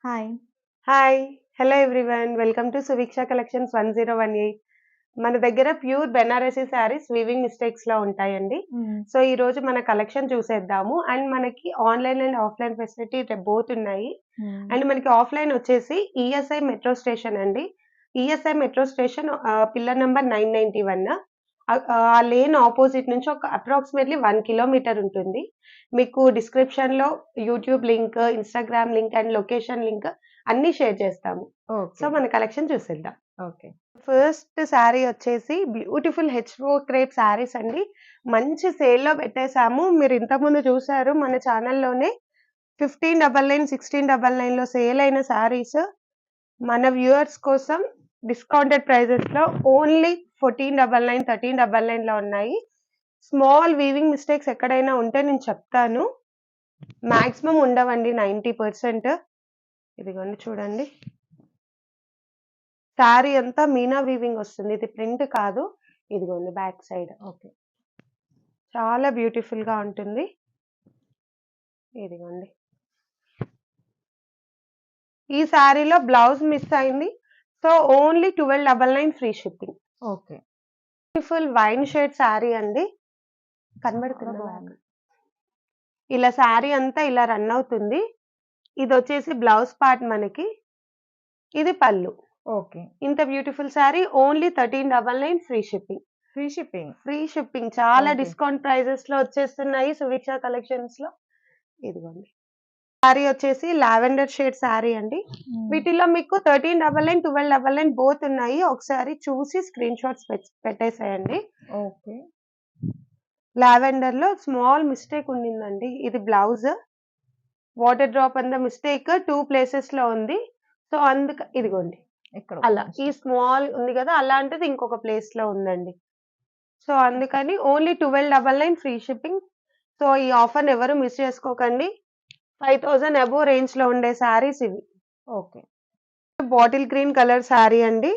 Hi. Hi! Hello everyone. Welcome to Suviksha collections 1018. మన దగ్గర pure Banarasi saris weaving మిస్టేక్స్‌లో ఉంటాయండి. హ్మ్. సో, ఈరోజు మన కలెక్షన్ చూసేద్దాము. అండ్ మనకి online and offline facility both ఉన్నాయి. హ్మ్. అండ్ మనకి ఆఫ్‌లైన్ వచ్చేసి ఈఎస్ఐ మెట్రో స్టేషన్ అండి. ESI metro station pillar number 991. ఆ లేన్ అపోజిట్ నుంచి ఒక అప్రాక్సిమేట్‌లీ 1 కిలోమీటర్ ఉంటుంది. మీకు డిస్క్రిప్షన్‌లో YouTube link, Instagram link and location link అన్నీ షేర్ చేస్తాము. So, okay. మన కలెక్షన్ చూసేద్దాం. ఓకే. ఫస్ట్ శారీ వచ్చేసి బ్యూటిఫుల్ హెచ్‌ఓ క్రేప్ శారీస్ అండి. మంచి సేల్‌లో పెట్టేసాము. మీరు ఇంతకుముందు చూసారు మన ఛానల్‌లోనే 1599, 1699లో సేల్ అయిన శారీస్ మన వ్యూవర్స్ కోసం డిస్కౌంటెడ్ ప్రైజెస్‌లో ఓన్లీ 1499, 1399లో ఉన్నాయి. స్మాల్ వీవింగ్ మిస్టేక్స్ ఎక్కడైనా ఉంటే నేను చెప్తాను. మాక్సిమం ఉండవండి 90%. ఇదిగోండి చూడండి. శారీ అంతా మీనా వీవింగ్ వస్తుంది. ఇది ప్రింట్ కాదు. ఇదిగోండి బ్యాక్ సైడ్. ఓకే. చాలా బ్యూటిఫుల్‌గా ఉంటుంది. ఇదిగోండి. ఈ శారీలో బ్లౌజ్ మిస్ అయింది. So, only 1299 free shipping. Okay. Beautiful wine shade sari అండి. చాలా కనబడుతుందా బావుంది. బ్యాక్? ఇలా శారీ అంతా ఇలా రన్ అవుతుంది. ఇదొచ్చేసి బ్లౌజ్ పార్ట్ మనకి. ఇది పళ్ళు. ఓకే. ఇంత beautiful sari only 1399 free shipping. Free shipping. Free shipping చాలా ఓకే. డిస్కౌంట్ ప్రైజెస్‌లో వచ్చేస్తున్నాయి సువిక్ష కలెక్షన్స్‌లో. ఇదిగోండి. శారీ వచ్చేసి లావెండర్ షేడ్ శారీ అండి. హ్మ్. వీటిలో మీకు 1399, 1299 బోత్ ఉన్నాయి. ఒకసారి చూసి స్క్రీన్ షాట్స్ పెట్టేసేయండి. ఓకే. లావెండర్‌లో స్మాల్ మిస్టేక్ ఉండిందండి. ఇది బ్లౌజ్. వాటర్ డ్రాప్ అన్న మిస్టేక్ 2 ప్లేసెస్‌లో ఉంది. సో, ఇదిగోండి. ఇక్కడ అలా. ఒక ఈ మిస్టేక్. స్మాల్ ఉంది గదా! అలాంటిది ఇంకొక ప్లేస్‌లో ఉందండి. So, okay. అందుకని ఓన్లీ 1299 ఫ్రీ షిప్పింగ్. సో, ఈ ఆఫర్‌ని ఎవరు మిస్ చేసుకోకండి. 5000 అబోవ్ రేంజ్‌లో ఉండే శారీస్ ఇవి. Okay. Bottle green colour sari అండి.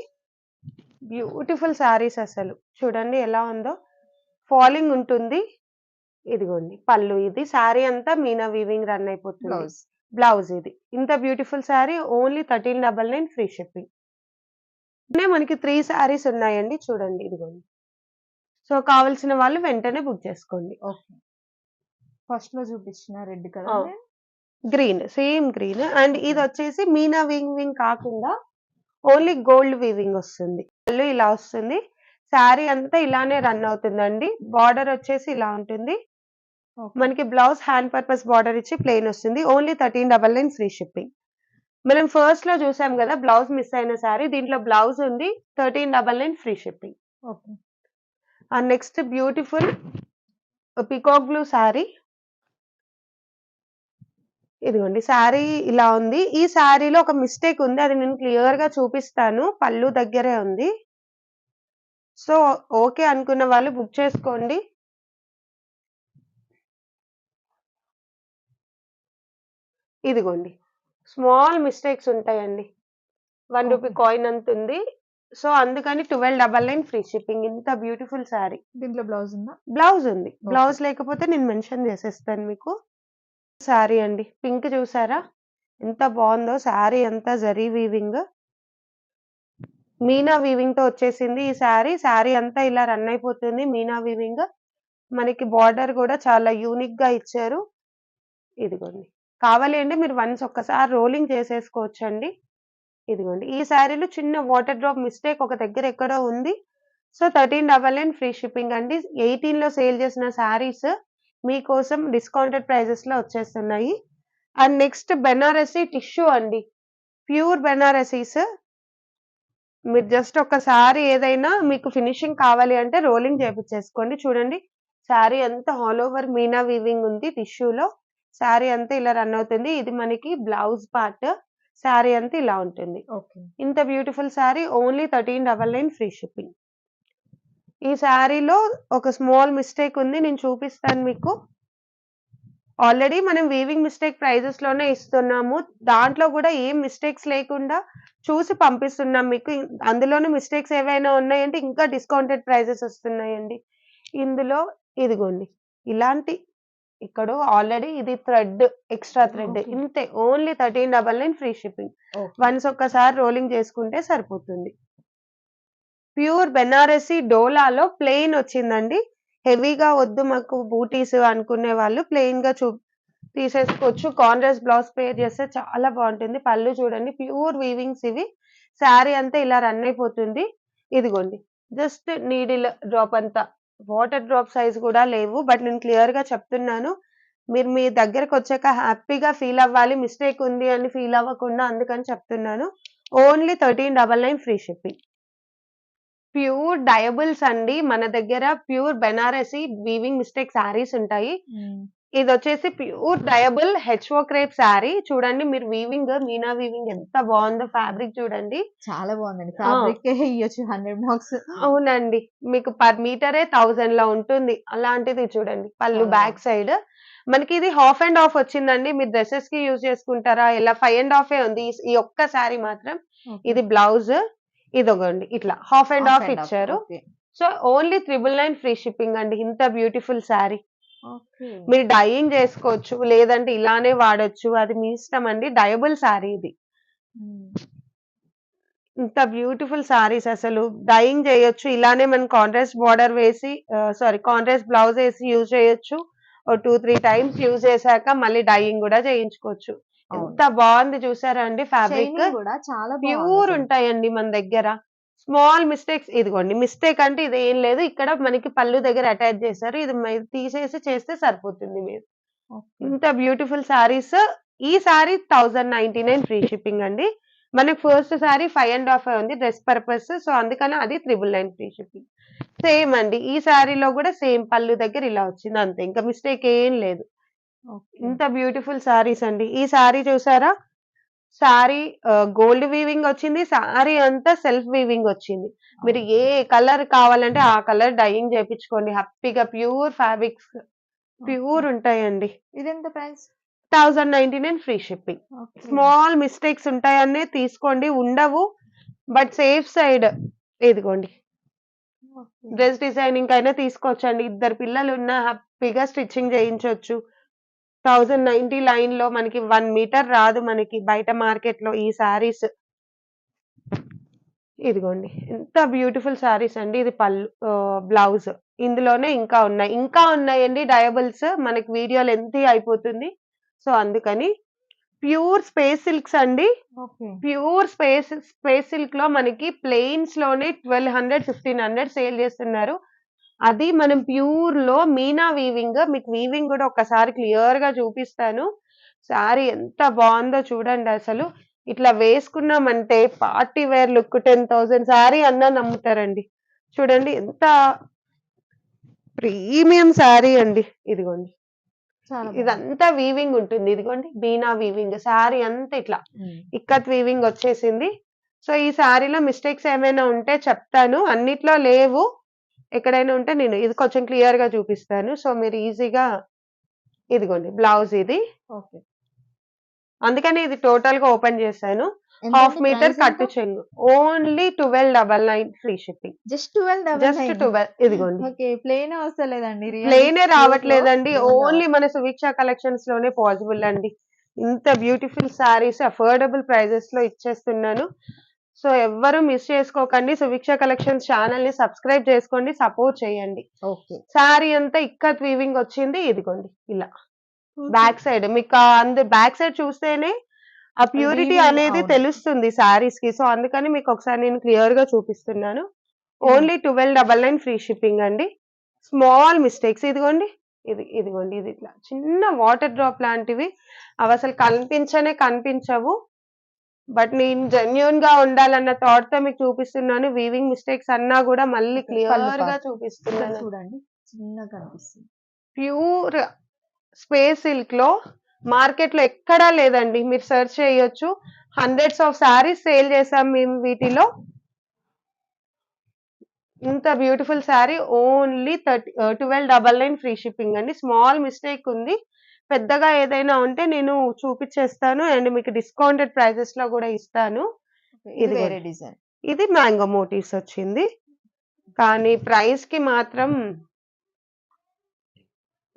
బ్యూటిఫుల్ శారీస్ అసలు. చూడండి ఎలా ఉందో. ఫాలింగ్ ఉంటుంది. ఇదిగోండి పళ్ళు ఇది. శారీ అంతా మీనా వీవింగ్ రన్ అయిపోతుంది. బ్లౌజ్. బ్లౌజ్ ఇది. ఇంత beautiful sari only 1399 free shipping. మనకి 3 శారీస్ ఉన్నాయండి. చూడండి ఇదిగోండి. సో, కావాల్సిన వాళ్ళు వెంటనే బుక్ చేసుకోండి. ఓకే. ఫస్ట్‌లో చూపించిన రెడ్ ఆ! కలర్‌నే green. Same green. And okay. ఇదొచ్చేసి మీనా వీవింగ్ కాకుండా ఓన్లీ గోల్డ్ వీవింగ్ వస్తుంది. పళ్ళు ఇలా వస్తుంది. శారీ అంతా ఇలానే రన్ అవుతుందండి. బార్డర్ వచ్చేసి ఇలా ఉంటుంది. ఓకే. మనకి బ్లౌజ్ హ్యాండ్ పర్పస్ బార్డర్ ఇచ్చి ప్లెయిన్ వస్తుంది. Only 1399 free shipping. మనం ఫస్ట్‌లో చూసాం గదా! బ్లౌజ్ మిస్ అయిన శారీ. దీంట్లో బ్లౌజ్ ఉంది. 1399 free shipping. Okay. Next beautiful peacock blue sari. ఇదిగోండి. శారీ ఇలా ఉంది. ఈ శారీలో ఒక మిస్టేక్ ఉంది. అది నేను క్లియర్‌గా చూపిస్తాను. పళ్ళు దగ్గరే ఉంది. సో, ఓకే అనుకున్న వాళ్ళు బుక్ చేసుకోండి. ఇదిగోండి. స్మాల్ మిస్టేక్స్ ఉంటాయండి. రూ. ఓకే. 1 కాయిన్ అంతుంది. సో, అందుకని 1299 ఫ్రీ షిప్పింగ్. ఇంత బ్యూటిఫుల్ శారీ. దీంట్లో బ్లౌజ్ ఉందా? బ్లౌజ్ ఉంది. ఓకే. బ్లౌజ్ లేకపోతే నేను మెన్షన్ చేసేస్తాను మీకు. శారీ అండి. పింక్ చూసారా? ఎంత బావుందో శారీ అంతా జరీ వీవింగ్. మీనా వీవింగ్‌తో వచ్చేసింది ఈ శారీ. శారీ అంతా ఇలా రన్ అయిపోతుంది మీనా వీవింగ్. మనకి బార్డర్ గూడా చాలా యూనిక్‌గా ఇచ్చారు. ఇదిగోండి. కావాలి అంటే మీరు వన్స్ ఒక్కసారి రోలింగ్ చేసేసుకోవచ్చండి. ఇదిగోండి. ఈ శారీలో చిన్న వాటర్ డ్రాప్ మిస్టేక్ ఒక దగ్గర ఎక్కడో ఉంది. సో, 1399 ఫ్రీ షిప్పింగ్ అండి. 18లో సేల్ చేసిన శారీస్ మీకోసం డిస్కౌంటెడ్ ప్రైజెస్‌లో వచ్చేస్తున్నాయి. అండ్ నెక్స్ట్ బెనారసి టిష్యూ అండి. ప్యూర్ బెనారసీస్. మీరు జస్ట్ ఒక్కసారి ఏదైనా మీకు ఫినిషింగ్ కావాలి అంటే రోలింగ్ చేపిచ్చేసుకోండి. చూడండి. శారీ అంతా ఆల్ ఓవర్ మీనా వీవింగ్ ఉంది టిష్యూలో. శారీ అంతా ఇలా రన్ అవుతుంది. ఇది మనకి బ్లౌజ్ పార్ట్. శారీ అంతా ఇలా ఉంటుంది. ఓకే. ఇంత beautiful sari only 1399 free shipping. ఈ శారీలో ఒక స్మాల్ మిస్టేక్ ఉంది. నేను చూపిస్తాను మీకు. ఆల్రెడీ మనం వీవింగ్ మిస్టేక్ ప్రైజెస్‌లోనే ఇస్తున్నాము. దాంట్లో గూడా ఏం మిస్టేక్స్ లేకుండా చూసి పంపిస్తున్నాం మీకు. అందులోనూ మిస్టేక్స్ ఏవైనా ఉన్నాయంటే ఇంకా డిస్కౌంటెడ్ ప్రైజెస్ వస్తున్నాయండి. ఇందులో ఇదిగోండి. ఇలాంటి ఇక్కడ ఆల్రెడీ ఇది థ్రెడ్ ఎక్స్ట్రా థ్రెడ్ Okay. ఇంతే ఓన్లీ 1399 ఫ్రీ షిప్పింగ్ వన్స్ ఒక్కసారి రోలింగ్ చేసుకుంటే సరిపోతుంది ప్యూర్ బెనారసి డోలాలో ప్లెయిన్ వచ్చిందండి హెవీగా వద్దు మాకు బూటీస్ అనుకునే వాళ్ళు ప్లెయిన్ గా తీసేసుకోవచ్చు కాంట్రాస్ట్ బ్లౌజ్ పేర్ చేస్తే చాలా బాగుంటుంది పళ్ళు చూడండి ప్యూర్ వీవింగ్స్ ఇవి శారీ అంతా ఇలా రన్ అయిపోతుంది ఇదిగోండి జస్ట్ నీడిల్ డ్రాప్ అంతా వాటర్ డ్రాప్ సైజ్ కూడా లేవు బట్ నేను క్లియర్ గా చెప్తున్నాను మీరు మీ దగ్గరకు వచ్చాక హ్యాపీగా ఫీల్ అవ్వాలి మిస్టేక్ ఉంది అని ఫీల్ అవ్వకుండా అందుకని చెప్తున్నాను ఓన్లీ 1399 ఫ్రీ షిప్పింగ్ ప్యూర్ డయబుల్స్ అండి మన దగ్గర pure Banarasi weaving mistake saris ఉంటాయి ఇది వచ్చేసి ప్యూర్ డయబుల్ హెచ్ఓ క్రేప్ శారీ చూడండి మీరు వీవింగ్ మీనా వీవింగ్ ఎంత బాగుందో ఫ్యాబ్రిక్ చూడండి చాలా బాగుందండి ఫ్యాబ్రిక్ ఇయ్యొచ్చు 100 మార్క్స్ అవునండి మీకు పర్ మీటరే 1000 లో ఉంటుంది అలాంటిది చూడండి పళ్ళు బ్యాక్ సైడ్ మనకి ఇది హాఫ్ అండ్ హాఫ్ వచ్చిందండి మీరు డ్రెస్సెస్ కి యూజ్ చేసుకుంటారా ఇలా 5 అండ్ హాఫ్ ఉంది ఈ ఒక్క శారీ మాత్రం ఇది బ్లౌజ్ ఇదొకండి ఇట్లా హాఫ్ అండ్ హాఫ్ ఇచ్చారు సో ఓన్లీ 999 ఫ్రీ షిప్పింగ్ అండి ఇంత బ్యూటిఫుల్ శారీ మీరు డైయింగ్ చేసుకోవచ్చు లేదంటే ఇలానే వాడొచ్చు అది మీ ఇష్టం అండి డయబుల్ శారీ ఇది ఇంత బ్యూటిఫుల్ శారీస్ అసలు డైయింగ్ చేయొచ్చు ఇలానే మనం కాంట్రాస్ట్ బార్డర్ వేసి సారీ కాంట్రాస్ట్ బ్లౌజ్ వేసి యూజ్ చేయొచ్చు 2-3 టైమ్స్ యూజ్ చేశాక మళ్ళీ డైయింగ్ కూడా చేయించుకోవచ్చు ఎంత బాగుంది చూసారా అండి ఫ్యాబ్రిక్ కూడా చాలా ప్యూర్ ఉంటాయండి మన దగ్గర స్మాల్ మిస్టేక్స్ ఇదిగోండి మిస్టేక్ అంటే ఇది ఏం లేదు ఇక్కడ మనకి పళ్ళు దగ్గర అటాచ్ చేశారు ఇది తీసేసి చేస్తే సరిపోతుంది మీరు ఇంత బ్యూటిఫుల్ శారీస్ ఈ శారీ 1099 ఫ్రీ షిప్పింగ్ అండి మనకి ఫస్ట్ శారీ 5 అండ్ హాఫ్ ఉంది డ్రెస్ పర్పస్ సో అందుకని అది 999 ఫ్రీ షిప్పింగ్ సేమ్ అండి ఈ శారీలో కూడా సేమ్ పళ్ళు దగ్గర ఇలా వచ్చింది అంతే ఇంకా మిస్టేక్ ఏం లేదు ఇంత బ్యూటిఫుల్ శారీస్ అండి ఈ శారీ చూసారా శారీ గోల్డ్ వీవింగ్ వచ్చింది శారీ అంతా సెల్ఫ్ వీవింగ్ వచ్చింది మీరు ఏ కలర్ కావాలంటే ఆ కలర్ డైయింగ్ చేయించుకోండి హ్యాపీగా ప్యూర్ ఫ్యాబ్రిక్స్ ప్యూర్ ఉంటాయండి ఇది ఎంత price 1099 free shipping small mistakes ఉంటాయనే తీసుకోండి ఉండవు బట్ సేఫ్ సైడ్ ఇదిగోండి డ్రెస్ డిజైనింగ్ అయినా తీసుకోవచ్చండి ఇద్దరు పిల్లలు ఉన్న హ్యాపీగా స్టిచ్చింగ్ చేయించవచ్చు 1090 లైన్ లో మనకి 1 మీటర్ రాదు మనకి బయట మార్కెట్ లో ఈ శారీస్ ఇదిగోండి ఎంత బ్యూటిఫుల్ శారీస్ అండి ఇది పళ్ళు బ్లౌజ్ ఇందులోనే ఇంకా ఉన్నాయండి డయబుల్స్ మనకి వీడియో లెంతీ అయిపోతుంది సో అందుకని ప్యూర్ స్పేస్ సిల్క్స్ అండి ప్యూర్ స్పేస్ సిల్క్ లో మనకి ప్లెయిన్స్ లోనే 1200-1500 సేల్ చేస్తున్నారు అది మనం ప్యూర్ లో మీనా వీవింగ్ మీకు వీవింగ్ కూడా ఒకసారి క్లియర్ గా చూపిస్తాను శారీ ఎంత బాగుందో చూడండి అసలు ఇట్లా వేసుకున్నామంటే పార్టీ వేర్ లుక్ 10,000 శారీ అన్నా నమ్ముతారండి చూడండి ఎంత ప్రీమియం శారీ అండి ఇదిగోండి ఇదంతా వీవింగ్ ఉంటుంది ఇదిగోండి మీనా వీవింగ్ శారీ అంతా ఇట్లా ఇక్కత్ వీవింగ్ వచ్చేసింది సో ఈ శారీలో మిస్టేక్స్ ఏమైనా ఉంటే చెప్తాను అన్నిట్లో లేవు ఎక్కడైనా ఉంటే నేను ఇది కొంచెం క్లియర్ గా చూపిస్తాను సో మీరు ఈజీగా ఇదిగోండి బ్లౌజ్ ఇది అందుకని ఇది టోటల్ గా ఓపెన్ చేశాను హాఫ్ మీటర్ కట్టు చెంగు ఓన్లీ 1299 ఫ్రీ షిప్పింగ్ జస్ట్ 12 ఇదిగోండి ప్లేన్ వస్తలేదండి ప్లేనే రావట్లేదండి ఓన్లీ మన సువీక్ష కలెక్షన్స్ లోనే పాసిబుల్ అండి ఇంత బ్యూటిఫుల్ శారీస్ అఫోర్డబుల్ ప్రైజెస్ లో ఇచ్చేస్తున్నాను సో ఎవ్వరు మిస్ చేసుకోకండి సువీక్ష కలెక్షన్స్ ఛానల్ ని సబ్స్క్రైబ్ చేసుకోండి సపోర్ట్ చేయండి శారీ అంతా ఇక్కత్ వీవింగ్ వచ్చింది ఇదిగోండి ఇలా బ్యాక్ సైడ్ మీకు అందరు బ్యాక్ సైడ్ చూస్తేనే ఆ ప్యూరిటీ అనేది తెలుస్తుంది శారీస్ కి సో అందుకని మీకు ఒకసారి నేను క్లియర్ గా చూపిస్తున్నాను ఓన్లీ 1299 ఫ్రీ షిప్పింగ్ అండి స్మాల్ మిస్టేక్స్ ఇదిగోండి ఇదిగోండి ఇది ఇట్లా చిన్న వాటర్ డ్రాప్ లాంటివి అవి అసలు కనిపించవు బట్ నేను జెన్యూన్ గా ఉండాలన్న థాట్ తో మీకు చూపిస్తున్నాను వీవింగ్ మిస్టేక్స్ అన్నా కూడా మళ్ళీ క్లియర్ గా చూపిస్తున్నాను చూడండి చిన్నగా కనిపిస్తుంది ప్యూర్ స్పేస్ సిల్క్ లో మార్కెట్ లో ఎక్కడా లేదండి మీరు సెర్చ్ చేయొచ్చు హండ్రెడ్స్ ఆఫ్ శారీస్ సేల్ చేసాం మేము వీటిలో ఇంత beautiful sari only 1299 free shipping అండి స్మాల్ మిస్టేక్ ఉంది పెద్దగా ఏదైనా ఉంటే నేను చూపించేస్తాను అండ్ మీకు డిస్కౌంటెడ్ ప్రైజెస్ లో కూడా ఇస్తాను ఇది వేరే డిజైన్ ఇది మ్యాంగో మోటివ్స్ వచ్చింది కానీ ప్రైస్ కి మాత్రం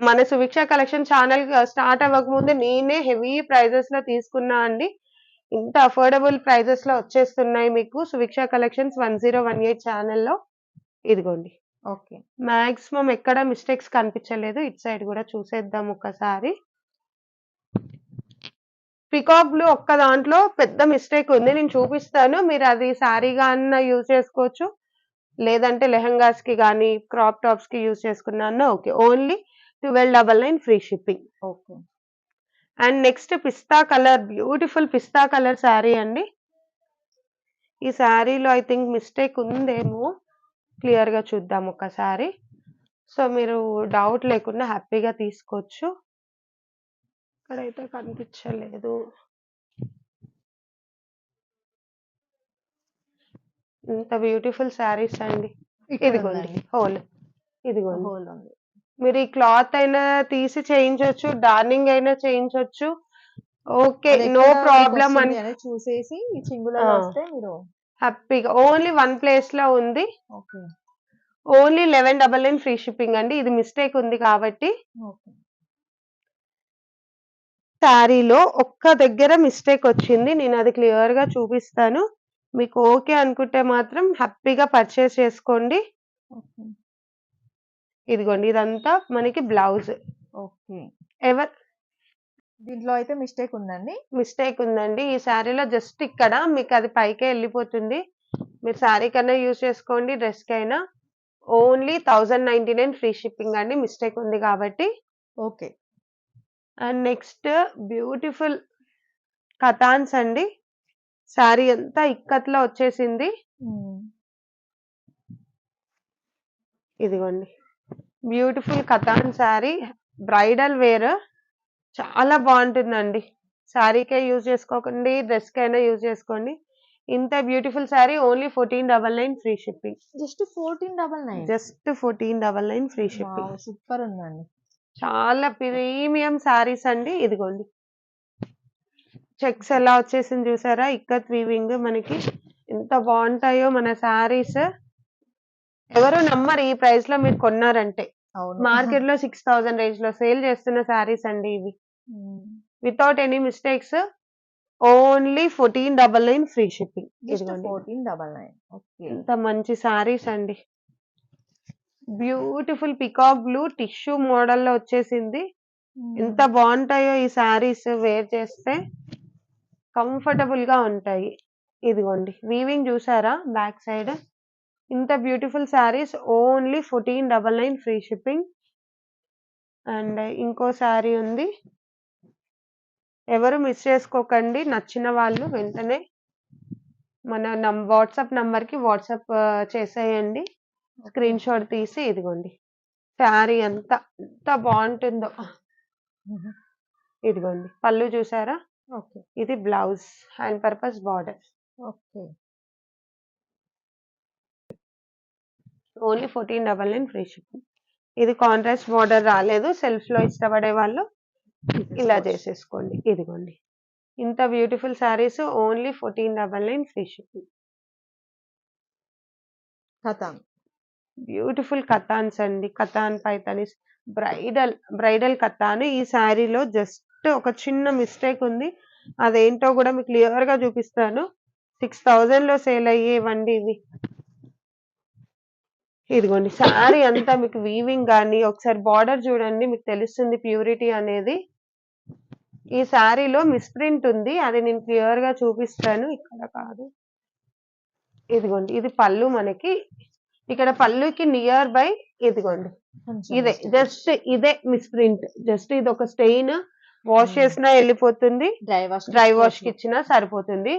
మన సుభిక్ష కలెక్షన్ ఛానల్ స్టార్ట్ అవ్వకముందు నేనే హెవీ ప్రైజెస్ లో తీసుకున్నా అండి. ఇంత అఫోర్డబుల్ ప్రైజెస్ లో వచ్చేస్తున్నాయి మీకు సుభిక్ష కలెక్షన్స్ 1018 ఛానల్లో. ఇదిగోండి, ఓకే. మాక్సిమం ఎక్కడ మిస్టేక్స్ కనిపించలేదు. ఇటు సైడ్ కూడా చూసేద్దాం ఒకసారి. పికాక్ బ్లూ ఒక్క దాంట్లో పెద్ద మిస్టేక్ ఉంది, నేను చూపిస్తాను. మీరు అది శారీగా అన్న యూజ్ చేసుకోవచ్చు, లేదంటే లెహంగాస్ కి కానీ క్రాప్ టాప్స్ కి యూజ్ చేసుకున్నా అన్న okay. Only 1299 free shipping. Okay. And next pista colour, beautiful pista colour sari అండి. ఈ శారీలో ఐ థింక్ మిస్టేక్ ఉందేమో, క్లియర్ గా చూద్దాం ఒకసారి. సో మీరు డౌట్ లేకుండా హ్యాపీగా తీసుకోవచ్చు. ఇక్కడైతే కనిపించలేదు. ఇంత బ్యూటిఫుల్ శారీస్ అండి. ఇదిగోండి హోల్, ఇదిగోండి హోల్ ఉంది. మీరు ఈ క్లాత్ అయినా తీసి చేయించవచ్చు, డార్నింగ్ అయినా చేయించవచ్చు. ఓకే, నో ప్రాబ్లం అని చూసేసి చింగులో వస్తే మీరు హ్యాపీగా. ఓన్లీ వన్ ప్లేస్ లో ఉంది. ఓకే. ఓన్లీ 1199 ఫ్రీ షిప్పింగ్ అండి. ఇది మిస్టేక్ ఉంది కాబట్టి. ఓకే. శారీలో ఒక్క దగ్గర మిస్టేక్ వచ్చింది, నేను అది క్లియర్ గా చూపిస్తాను. మీకు ఓకే అనుకుంటే మాత్రం హ్యాపీగా పర్చేస్ చేసుకోండి. ఓకే. ఇదిగోండి, ఇదంతా మనకి బ్లౌజ్. ఓకే. ఎవర్ దీంట్లో అయితే మిస్టేక్ ఉందండి. మిస్టేక్ ఉందండి ఈ శారీలో. జస్ట్ ఇక్కడ మీకు అది పైకే వెళ్ళిపోతుంది. మీరు శారీ కన్నా యూజ్ చేసుకోండి, డ్రెస్ కైనా. ఓన్లీ 1099 ఫ్రీ షిప్పింగ్ అండి, మిస్టేక్ ఉంది కాబట్టి. ఓకే. అండ్ నెక్స్ట్ బ్యూటిఫుల్ కతాన్స్ అండి. శారీ అంతా ఇక్కత్లో వచ్చేసింది. ఇదిగోండి, beautiful katan sari, bridal wear, చాలా బాగుంటుందండి. శారీకే యూజ్ చేసుకోకండి, డ్రెస్ కైనా యూజ్ చేసుకోండి. ఇంత beautiful sari only 1499 free shipping. Just 1499. Just 1499 free shipping. Super ఉందండి. చాలా ప్రీమియం శారీస్ అండి. ఇదిగోండి, చెక్స్ ఎలా వచ్చేసింది చూసారా, ఇక్కత్ వీవింగ్. మనకి ఎంత బాగుంటాయో మన శారీస్. ఎవరు నమ్మరు ఈ ప్రైస్ లో మీరు కొన్నారంటే. మార్కెట్ లో 6000 రేంజ్ లో సేల్ చేస్తున్న శారీస్ అండి ఇవి, without any mistakes. Only 1499 free shipping. 1499. ఎంత మంచి శారీస్ అండి. Beautiful peacock blue tissue model లో వచ్చేసింది. ఎంత బాగుంటాయో ఈ శారీస్, వేర్ చేస్తే కంఫర్టబుల్ గా ఉంటాయి. ఇదిగోండి, వీవింగ్ చూసారా బ్యాక్ సైడ్. ఇంత beautiful saris only 1499 free shipping. And ఇంకో శారీ ఉంది, ఎవరు మిస్ చేసుకోకండి. నచ్చిన వాళ్ళు వెంటనే మన వాట్సాప్ నంబర్కి వాట్సాప్ చేసేయండి, స్క్రీన్ షాట్ తీసి. ఇదిగోండి శారీ ఎంత బాగుంటుందో. ఇదిగోండి పళ్ళు చూసారా. ఓకే. ఇది blouse, hand purpose border. Okay. Only 1499 free shipping. ఇది కాంట్రాస్ట్ బార్డర్ రాలేదు, సెల్ఫ్ లో ఇష్టపడే వాళ్ళు ఇలా చేసేసుకోండి. ఇదిగోండి, ఇంత beautiful saris only 1499 free shipping. Katan, beautiful కతాన్స్ అండి, కతాన్ పైతానీస్, బ్రైడల్ కతాన్. ఈ శారీలో జస్ట్ ఒక చిన్న మిస్టేక్ ఉంది, అదేంటో కూడా మీకు క్లియర్ గా చూపిస్తాను. 6000 లో సేల్ అయ్యేవండి ఇవి. ఇదిగోండి, శారీ అంతా మీకు వీవింగ్ కానీ, ఒకసారి బార్డర్ చూడండి మీకు తెలుస్తుంది ప్యూరిటీ అనేది. ఈ శారీలో మిస్ప్రింట్ ఉంది, అది నేను క్లియర్ గా చూపిస్తాను. ఇక్కడ కాదు, ఇదిగోండి ఇది పళ్ళు మనకి. ఇక్కడ పళ్ళుకి నియర్ బై ఇదిగోండి ఇదే, జస్ట్ ఇదే మిస్ప్రింట్. జస్ట్ ఇది ఒక స్టెయిన్, వాష్ చేసినా వెళ్ళిపోతుంది, డ్రై వాష్ కి ఇచ్చినా సరిపోతుంది.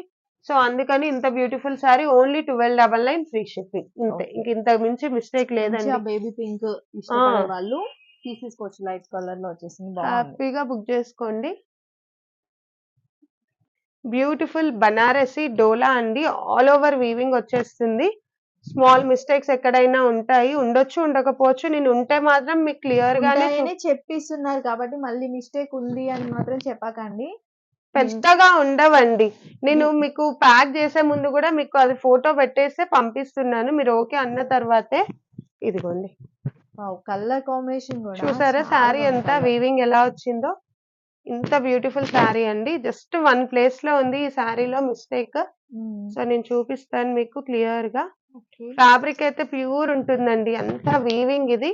సో అందుకని ఇంత beautiful sari only 1299 free shipping. ఇంతే, ఇంత మించి మిస్టేక్ లేదండి. బేబీ పింక్ ఇష్టపడే వాళ్ళు తీసుకోవచ్చు, లైట్ కలర్ లో వచ్చేసింది, హ్యాపీగా బుక్ చేసుకోండి. బ్యూటిఫుల్ బనారసి డోలా అండి, ఆల్ ఓవర్ వీవింగ్ వచ్చేస్తుంది. స్మాల్ మిస్టేక్స్ ఎక్కడైనా ఉంటాయి, ఉండొచ్చు ఉండకపోవచ్చు. నేను ఉంటే మాత్రం మీకు క్లియర్ గానే చెప్పిస్తున్నారు కాబట్టి మళ్ళీ మిస్టేక్ ఉంది అని మాత్రం చెప్పకండి. పెద్దగా ఉండవండి. నేను మీకు ప్యాక్ చేసే ముందు కూడా మీకు అది ఫోటో పెట్టేస్తే పంపిస్తున్నాను, మీరు ఓకే అన్న తర్వాతే. ఇదిగోండి కలర్ కాంబినేషన్ కూడా చూసారా చాలా శారీ బాగుంది అంతా colour. వీవింగ్ ఎలా వచ్చిందో, ఇంత బ్యూటిఫుల్ శారీ అండి. జస్ట్ వన్ ప్లేస్ లో ఉంది ఈ శారీలో మిస్టేక్. సో నేను చూపిస్తాను మీకు క్లియర్ గా. ఓకే. ఫ్యాబ్రిక్ అయితే ప్యూర్ ఉంటుందండి, అంతా వీవింగ్. ఇది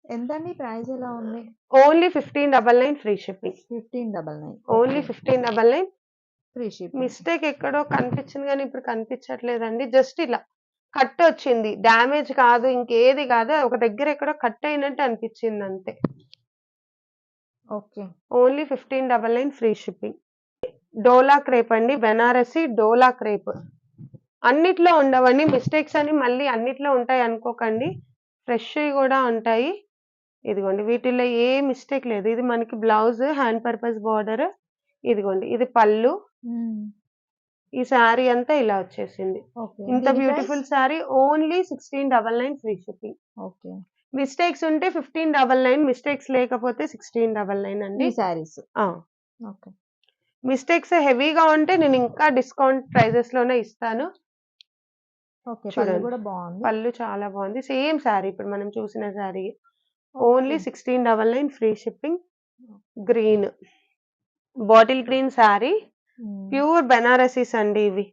ఎంతండి ప్రైస్ ఎలా ఉంది? Only 1599 free shipping. 1599. Only 1599. Free shipping. Mistake ఎక్కడో కనిపించింది కానీ ఇప్పుడు కనిపించట్లేదండి. జస్ట్ ఇలా కట్ వచ్చింది, డ్యామేజ్ కాదు, ఇంకేది కాదు. ఒక దగ్గర ఎక్కడో కట్ అయినట్టు అనిపించింది అంతే. Okay. Only 1599 free shipping. Dola crepe అండి, బెనారసి డోలా క్రేప్. అన్నిట్లో ఉండవండి మిస్టేక్స్ అని, మళ్ళీ అన్నిట్లో ఉంటాయి అనుకోకండి, ఫ్రెష్ కూడా ఉంటాయి. ఇదిగోండి వీటిల్లో ఏ మిస్టేక్ లేదు. ఇది మనకి బ్లౌజ్, హ్యాండ్ పర్పస్ బార్డర్. ఇదిగోండి ఇది పళ్ళు. ఈ శారీ అంతా ఇలా వచ్చేసింది. ఓకే. ఇంత దీని beautiful price? Sari only 1699 free shipping. Okay. Mistakes ఉంటే 1599, మిస్టేక్స్ లేకపోతే 1699 ఈ అండి. సారీస్. ఓకే. మిస్టేక్స్ హెవీగా ఉంటే నేను ఇంకా డిస్కౌంట్ ప్రైజెస్ లోనే ఇస్తాను. ఓకే. పళ్ళు చూడండి కూడా బాగుంది. పళ్ళు చాలా బాగుంది, సేమ్ శారీ ఇప్పుడు మనం చూసిన sari. Only 1699 free shipping. Green, bottle green sari, pure Banarasis అండి ఇవి.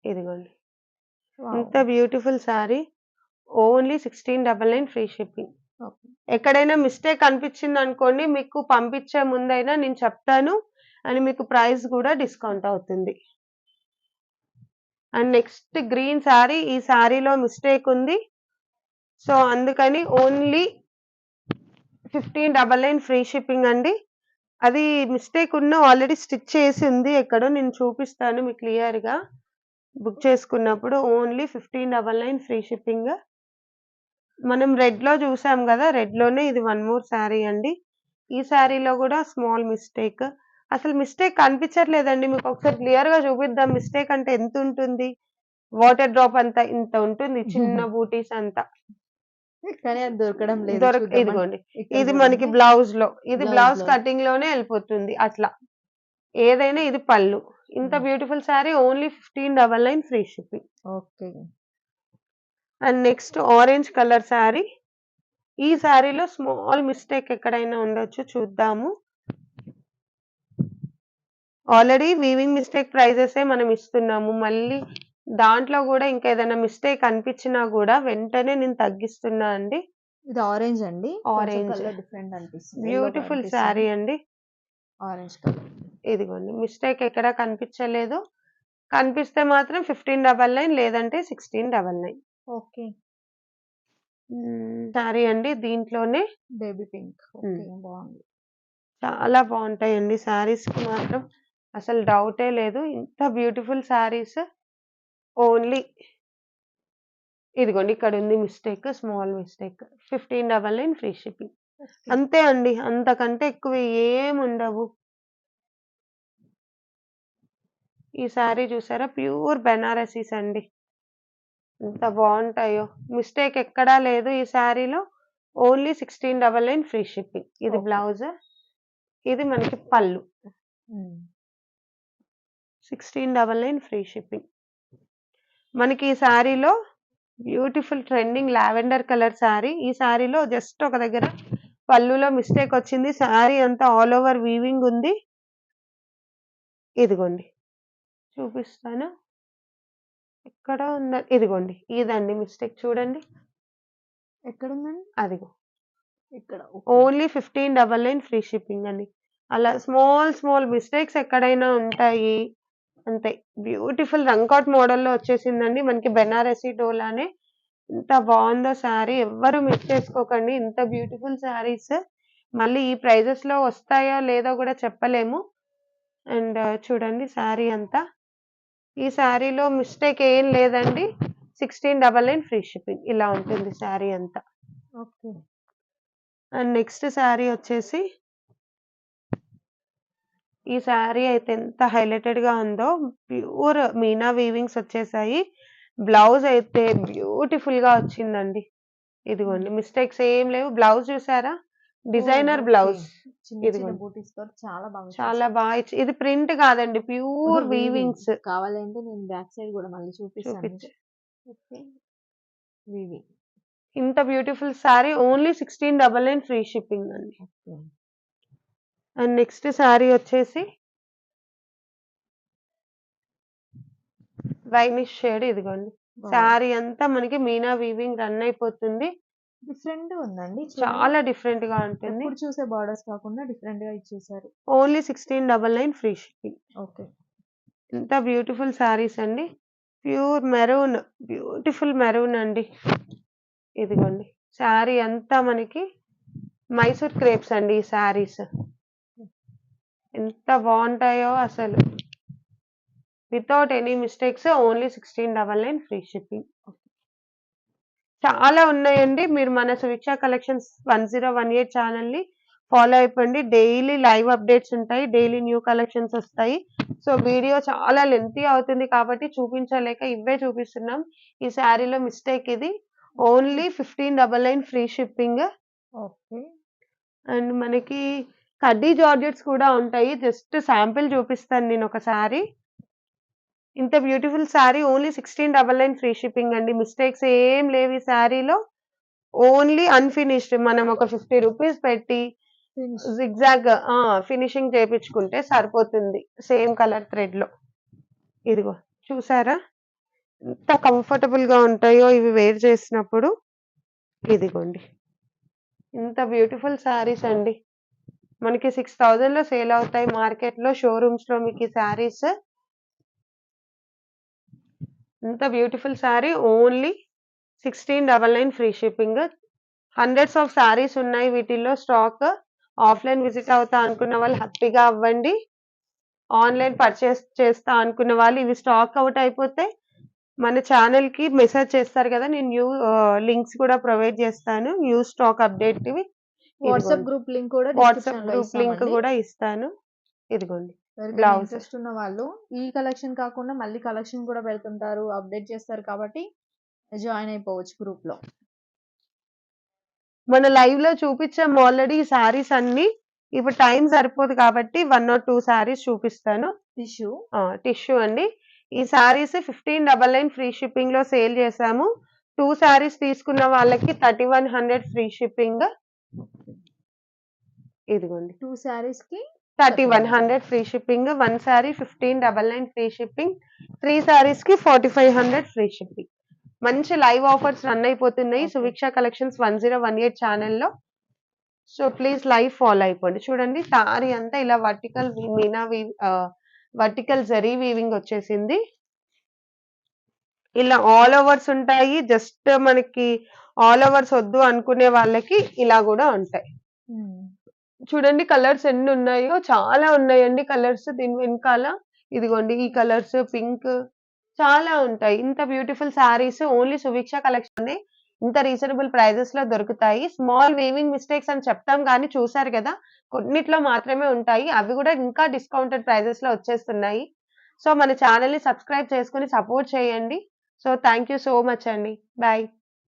ఇదిగోండి ఇంత beautiful sari, only 1699 free shipping. ఎక్కడైనా మిస్టేక్ అనిపించింది అనుకోండి, మీకు పంపించే ముందైనా నేను చెప్తాను, అని మీకు ప్రైస్ కూడా డిస్కౌంట్ అవుతుంది. అండ్ నెక్స్ట్ గ్రీన్ శారీ, ఈ శారీలో మిస్టేక్ ఉంది, సో అందుకని ఓన్లీ 1599 ఫ్రీ షిప్పింగ్ అండి. అది మిస్టేక్ ఉన్న ఆల్రెడీ స్టిచ్ చేసి ఉంది ఎక్కడో, నేను చూపిస్తాను మీకు క్లియర్ గా. బుక్ చేసుకున్నప్పుడు ఓన్లీ 1599 ఫ్రీ షిప్పింగ్. మనం రెడ్ లో చూసాం కదా, రెడ్ లోనే ఇది వన్ మోర్ శారీ అండి. ఈ శారీలో కూడా స్మాల్ మిస్టేక్, అసలు మిస్టేక్ కనిపించట్లేదండి. మీకు ఒకసారి క్లియర్ గా చూపిద్దాం. మిస్టేక్ అంటే ఎంత ఉంటుంది, వాటర్ డ్రాప్ అంతా ఇంత ఉంటుంది, చిన్న బూటీస్ అంతా. కానీ అది దొరకడం లేదు. చూద్దామా? ఇదిగోండి ఇక్కడ ఇది చూడండి. మనకి బ్లౌజ్ లో, ఇది Blouse బ్లౌజ్ లో. కటింగ్ లోనే వెళ్ళిపోతుంది అట్లా. ఏదైనా ఇది పళ్ళు. ఇంత beautiful sari only 1599 free shipping. Okay. And next orange colour sari. ఈ శారీలో స్మాల్ మిస్టేక్ ఎక్కడైనా ఉండొచ్చు, చూద్దాము. ఆల్రెడీ వీవింగ్ మిస్టేక్ ప్రైజెసే మనం ఇస్తున్నాము, మళ్ళీ దాంట్లో కూడా ఇంకా ఏదైనా మిస్టేక్ అనిపించినా కూడా వెంటనే నేను తగ్గిస్తున్నా అండి. ఇది ఆరెంజ్ అండి. ఆరెంజ్ కలర్ డిఫరెంట్ అనిపిస్తుంది. బ్యూటిఫుల్ శారీ అండి. Orange colour. ఇదిగోండి మిస్టేక్ ఎక్కడా కనిపించలేదు, కనిపిస్తే మాత్రం 1599 లేదంటే 1699. ఓకే. శారీ అండి, దీంట్లోనే బేబీ పింక్. ఓకే. బాగుంది. చాలా బాగుంటాయండి శారీస్ కి మాత్రం, అసలు డౌటే లేదు. ఇంత బ్యూటిఫుల్ శారీస్ ఓన్లీ. ఇదిగోండి ఇక్కడ ఉంది mistake, small mistake. 1599 free shipping. అంతే అండి, అంతకంటే ఎక్కువ ఏముండవు. ఈ శారీ చూసారా, ప్యూర్ బెనారసీస్ అండి, ఎంత బాగుంటాయో. మిస్టేక్ ఎక్కడా లేదు ఈ శారీలో. Only 1699 free shipping. ఇది బ్లౌజ్, ఇది మనకి పళ్ళు. 1699 ఫ్రీ షిప్పింగ్. మనకి ఈ శారీలో beautiful trending lavender colour sari. ఈ శారీలో జస్ట్ ఒక దగ్గర పళ్ళులో మిస్టేక్ వచ్చింది, శారీ అంతా ఆల్ ఓవర్ వీవింగ్ ఉంది. ఇదిగోండి చూపిస్తాను, ఎక్కడ ఉందా, ఇదిగోండి ఇదండి మిస్టేక్, చూడండి ఎక్కడ ఉందండి? అదిగో ఇక్కడ. ఓన్లీ 1599 ఫ్రీ షిప్పింగ్ అండి. అలా స్మాల్ స్మాల్ మిస్టేక్స్ ఎక్కడైనా ఉంటాయి అంతే. బ్యూటిఫుల్ రంకాట్ మోడల్లో వచ్చేసిందండి మనకి, బెనారసీ డోలానే. ఎంత బాగుందో శారీ, ఎవ్వరు మిస్ చేసుకోకండి. ఇంత బ్యూటిఫుల్ శారీస్ మళ్ళీ ఈ ప్రైజెస్ లో వస్తాయో లేదో కూడా చెప్పలేము. అండ్ చూడండి శారీ అంతా, ఈ శారీలో మిస్టేక్ ఏం లేదండి. 1699 ఫ్రీ షిప్పింగ్. ఇలా ఉంటుంది శారీ అంతా. ఓకే. అండ్ నెక్స్ట్ శారీ వచ్చేసి, ఈ శారీ అయితే ఎంత హైలైటెడ్ గా ఉందో, ప్యూర్ మీనా వీవింగ్స్ వచ్చేసాయి. బ్లౌజ్ అయితే బ్యూటిఫుల్ గా వచ్చిందండి. ఇదిగోండి మిస్టేక్స్ ఏం లేవు. బ్లౌజ్ చూసారా, డిజైనర్ బ్లౌజ్. చాలా బాగా ఇది ప్రింట్ కాదండి, ప్యూర్ వీవింగ్స్. కావాలంటే నేను బ్యాక్ సైడ్ కూడా మళ్ళీ చూపిస్తాను. వివి. ఇంత beautiful sari only 1699 free shipping అండి. ఓకే. అండ్ నెక్స్ట్ శారీ వచ్చేసి వైనిష్ షేడ్ ఇదిగోండి. బాగుంది. శారీ అంతా మనకి మీనా వీవింగ్ రన్ అయిపోతుంది. డిఫరెంట్ ఉందండి చూడండి. చాలా డిఫరెంట్ గా ఉంటుంది. ఎప్పుడు చూసే బార్డర్స్ కాకుండా డిఫరెంట్ గా ఇచ్చేసారు. Only 1699 free shipping. ఓకే. ఎంత బ్యూటిఫుల్ శారీస్ అండి. ప్యూర్ మెరూన్, బ్యూటిఫుల్ మెరూన్ అండి. ఇదిగోండి శారీ అంతా మనకి మైసూర్ క్రేప్స్ అండి ఈ శారీస్. ఎంత బాగుంటాయో అసలు. Without any mistakes only 1699 free shipping. చాలా ఉన్నాయండి. మీరు మన సువిక్ష కలెక్షన్స్ 1018 ఛానల్ని ఫాలో అయిపోండి. డైలీ లైవ్ అప్డేట్స్ ఉంటాయి. డైలీ న్యూ కలెక్షన్స్ వస్తాయి. సో వీడియో చాలా లెంతీ అవుతుంది కాబట్టి చూపించలేక ఇవే చూపిస్తున్నాం. ఈ శారీలో మిస్టేక్ ఇది. Only 1599 free shipping. Okay. And మనకి కడ్డీ జార్జెట్స్ కూడా ఉంటాయి. జస్ట్ శాంపిల్ చూపిస్తాను నేను ఒకసారి. ఇంత beautiful sari only 1699 free shipping అండి. మిస్టేక్స్ ఏం లేవు ఈ శారీలో. Only unfinished. మనం ఒక 50 రూపీస్ పెట్టి జిగ్జాగ్ ఫినిషింగ్ చేయించుకుంటే సరిపోతుంది. సేమ్ కలర్ థ్రెడ్ లో. ఇదిగో చూసారా ఎంత కంఫర్టబుల్ గా ఉంటాయో ఇవి వేర్ చేసినప్పుడు. ఇదిగోండి ఇంత బ్యూటిఫుల్ శారీస్ అండి. మనకి 6000 లో సేల్ అవుతాయి మార్కెట్ లో, షోరూమ్స్ లో మీకు ఈ శారీస్. ఇంత beautiful sari only 1699 free shipping. Hundreds of saris ఉన్నాయి వీటిల్లో స్టాక్. ఆఫ్లైన్ విజిట్ అవుతా అనుకున్న వాళ్ళు హ్యాపీగా అవ్వండి. ఆన్లైన్ పర్చేస్ చేస్తా అనుకున్న వాళ్ళు ఇవి స్టాక్ అవుట్ అయిపోతే మన ఛానల్ కి మెసేజ్ చేస్తారు కదా, నేను న్యూ లింక్స్ కూడా ప్రొవైడ్ చేస్తాను. న్యూ స్టాక్ అప్డేట్ వి. వాట్సాప్ గ్రూప్ లింక్ కూడా వాట్సాప్ డిస్క్రిప్షన్ లో గ్రూప్ లింక్ ఇస్తామండి. కూడా ఇస్తాను. ఇదిగోండి ఎవరికైనా బ్లౌజ్. ఇంట్రెస్ట్ ఉన్న వాళ్ళు ఈ కలెక్షన్ కాకుండా మళ్ళీ కలెక్షన్ కూడా పెడుతుంటారు, అప్డేట్ చేస్తారు కాబట్టి జాయిన్ అయిపోవచ్చు గ్రూప్ లో. మన లైవ్ లో చూపించాం ఆల్రెడీ ఈ శారీస్ అన్ని. ఇప్పుడు టైం సరిపోదు కాబట్టి 1 or 2 శారీస్ చూపిస్తాను. టిష్యూ టిష్యూ అండి. ఈ శారీస్ 1599 ఫ్రీ షిప్పింగ్ లో సేల్ చేసాము. 2 శారీస్ తీసుకున్న వాళ్ళకి 3100 ఫ్రీ షిప్పింగ్. ఇదిగోండి 2 సారీస్ కి 3100 free shipping. 1 sari 1599 free shipping. 3 saris కి 4500 ఫ్రీ షిప్పింగ్. మంచి లైవ్ ఆఫర్స్ రన్ అయిపోతున్నాయి Okay. సువిక్ష కలెక్షన్స్ 1018 ఛానల్లో. సో ప్లీజ్ లైవ్ ఫాలో అయిపోండి. చూడండి సారీ అంతా ఇలా vertical Meena vertical zari weaving వచ్చేసింది. ఇలా ఆల్ ఓవర్స్ ఉంటాయి. జస్ట్ మనకి ఆల్ ఓవర్స్ వద్దు అనుకునే వాళ్ళకి ఇలా కూడా ఉంటాయి. చూడండి కలర్స్ ఎన్ని ఉన్నాయో, చాలా ఉన్నాయండి కలర్స్ దీని వెనకాల. ఇదిగోండి ఈ కలర్స్, పింక్, చాలా ఉంటాయి. ఇంత బ్యూటిఫుల్ శారీస్ ఓన్లీ సువిక్ష కలెక్షన్ ఇంత రీజనబుల్ ప్రైజెస్ లో దొరుకుతాయి. స్మాల్ వీవింగ్ మిస్టేక్స్ అని చెప్తాం కానీ చూసారు కదా కొన్నిట్లో మాత్రమే ఉంటాయి. అవి కూడా ఇంకా డిస్కౌంటెడ్ ప్రైజెస్ లో వచ్చేస్తున్నాయి. సో మన ఛానల్ ని సబ్స్క్రైబ్ చేసుకుని సపోర్ట్ చేయండి. So thank you so much అండి. బాయ్.